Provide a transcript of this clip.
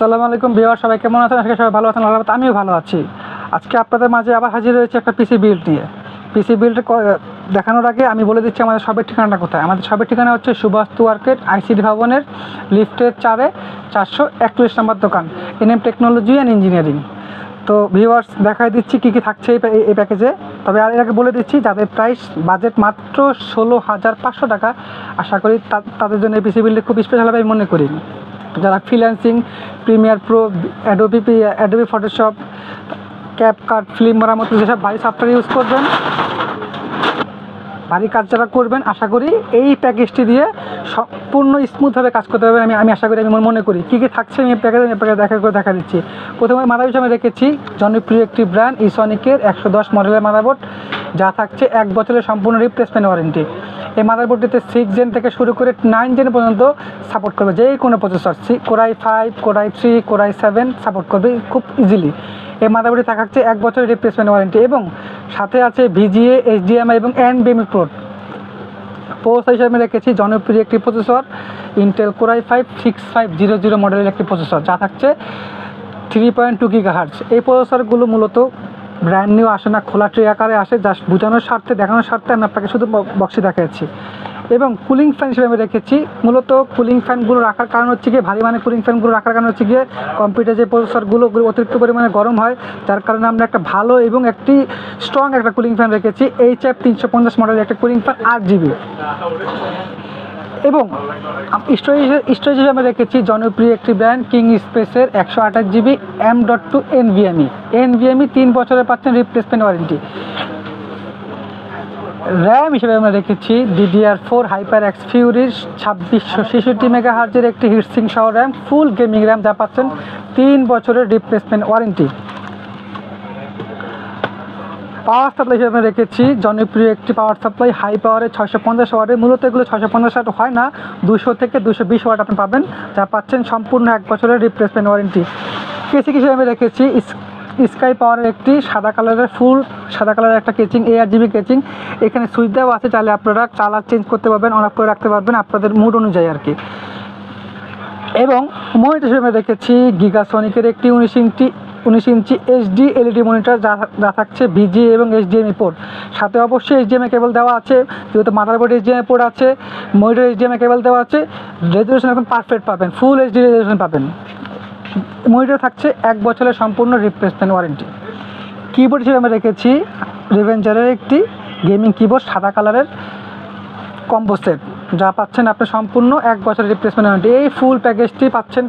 আসসালামু আলাইকুম ভিউয়ার, সবাই কেমন আছেন? আজকে সবাই ভালো আছেন, আলহামদুলিল্লাহ আমিও ভালো আছি। আজকে আপনাদের মাঝে আবার হাজির হয়েছে একটা পিসি বিল্ড নিয়ে। পিসি বিল্ড দেখানোর আগে আমি বলে দিচ্ছি আমাদের সবের ঠিকানাটা কোথায়। আমাদের সবের ঠিকানা হচ্ছে সুবাস্তু মার্কেট, আইসিডি ভবনের লিফটের 441 নম্বর দোকান, এনএম টেকনোলজি অ্যান্ড ইঞ্জিনিয়ারিং। তো ভিউয়ার্স, দেখাই দিচ্ছি কী কী থাকছে এই প্যাকেজে। তবে আর এর আগে বলে দিচ্ছি, যাদের প্রাইস বাজেট মাত্র 16,500 টাকা, আশা করি তাদের জন্য এই পিসি বিল্ডে খুব স্পেশাল হবে আমি মনে করি। যারা freelancing, Premiere Pro, Adobe Photoshop, CapCut, film মেরামতি যেসব ভারী সফটওয়্যার ইউজ করবেন, ভারী কাজ যারা করবেন, আশা করি এই প্যাকেজটি দিয়ে সম্পূর্ণ স্মুথভাবে কাজ করতে পারবেন। আমি আশা করি, আমি মনে করি। কী কী থাকছে আমি এই প্যাকেজে দেখা দিচ্ছি। প্রথমে মাদারবোর্ড আমি রেখেছি জনপ্রিয় একটি ব্র্যান্ড ইসনিকের 110 মডেলের মাদারবোর্ড, যা থাকছে 1 বছরের সম্পূর্ণ রিপ্লেসমেন্ট ওয়ারেন্টি। এই মাদারবোর্ডটিতে 6 জেন থেকে শুরু করে 9 জেন পর্যন্ত সাপোর্ট করবে, যে কোনো processor, core i 5, core i 3, core i 7 support করবে খুব ইজিলি। এই মাদারবোর্ডে থাকছে 1 বছরের রিপ্লেসমেন্ট ওয়ারেন্টি এবং সাথে আছে ভিজিএ, এইচডিএমআই এবং এনভিএমই পোর্ট হিসেবে রেখেছি জনপ্রিয় একটি প্রসেসর ইন্টেল কোরাই 5 6500 মডেলের একটি প্রসেসর, যা থাকছে 3.2 GHz। এই প্রসেসরগুলো মূলত ব্র্যান্ড নিউ আসে না, খোলা ট্রে আকারে আসে। জাস্ট বোঝানোর স্বার্থে, দেখানোর স্বার্থে আমি আপনাকে শুধু বক্সে দেখাচ্ছি। এবং কুলিং ফ্যান হিসেবে আমি রেখেছি, মূলত কুলিং ফ্যানগুলো রাখার কারণ হচ্ছে গিয়ে, ভারী মানে কুলিং ফ্যানগুলো রাখার কারণ হচ্ছে গিয়ে কম্পিউটার যে প্রসেসরগুলো অতিরিক্ত পরিমাণে গরম হয়, যার কারণে আমরা একটা ভালো এবং একটি স্ট্রং একটা কুলিং ফ্যান রেখেছি। HF 350 মডেলের একটা কুলিং ফ্যান 8GB। এবং স্টোরেজ হিসেবে আমি রেখেছি জনপ্রিয় একটি ব্র্যান্ড কিং স্পেসের 128GB M.2 NVMe 3 বছরের পাচ্ছেন রিপ্লেসমেন্ট ওয়ারেন্টি। র্যাম হিসেবে আমরা রেখেছি DDR4 HyperX Fury 2666 মেগাহার্জের একটি হিটসিঙ্ক সহ র্যাম, ফুল গেমিং র্যাম, যা পাচ্ছেন 3 বছরের রিপ্লেসমেন্ট ওয়ারেন্টি। পাওয়ার সাপ্লাই হিসেবে রেখেছি জনপ্রিয় একটি পাওয়ার সাপ্লাই হাই পাওয়ারের 650 ওয়াটের। মূলত এগুলো 650 ওয়াট হয় না, 200 থেকে 220 ওয়াট আপনি পাবেন, যা পাচ্ছেন সম্পূর্ণ 1 বছরের রিপ্লেসমেন্ট ওয়ারেন্টি। কেসিং হিসেবে রেখেছি স্কাই পাওয়ারের একটি সাদা কালারের একটা কেচিং, ARGB কেচিং। এখানে সুইচ দেওয়া আছে, চাইলে আপনারা কালার চেঞ্জ করতে পারবেন, অন অফ করে রাখতে পারবেন আপনাদের মুড অনুযায়ী আর কি। এবং মনিটর হিসেবে রেখেছি গিগাসনিকের একটি 19 ইঞ্চি HD LED মনিটর, যা থাকছে VGA এবং HDMI পোর্ট। সাথে অবশ্যই HDMI কেবল দেওয়া আছে, যেহেতু মাদারবোর্ডে HDMI পোর্ট আছে, মনিটরে HDMI কেবল দেওয়া আছে। রেজলিউশন এখন পারফেক্ট পাবেন, ফুল HD রেজলিউশন পাবেন। মনিটর থাকছে 1 বছরের সম্পূর্ণ রিপ্লেসমেন্ট ওয়ারেন্টি। কিবোর্ড হিসেবে আমি রেখেছি রেভেঞ্জারের একটি গেমিং কিবোর্ড সাদা কালারের কম্বো সেট, যা পাচ্ছেন আপনি সম্পূর্ণ 1 বছরের রিপ্লেসমেন্ট ওয়ারেন্টি। এই ফুল প্যাকেজটি পাচ্ছেন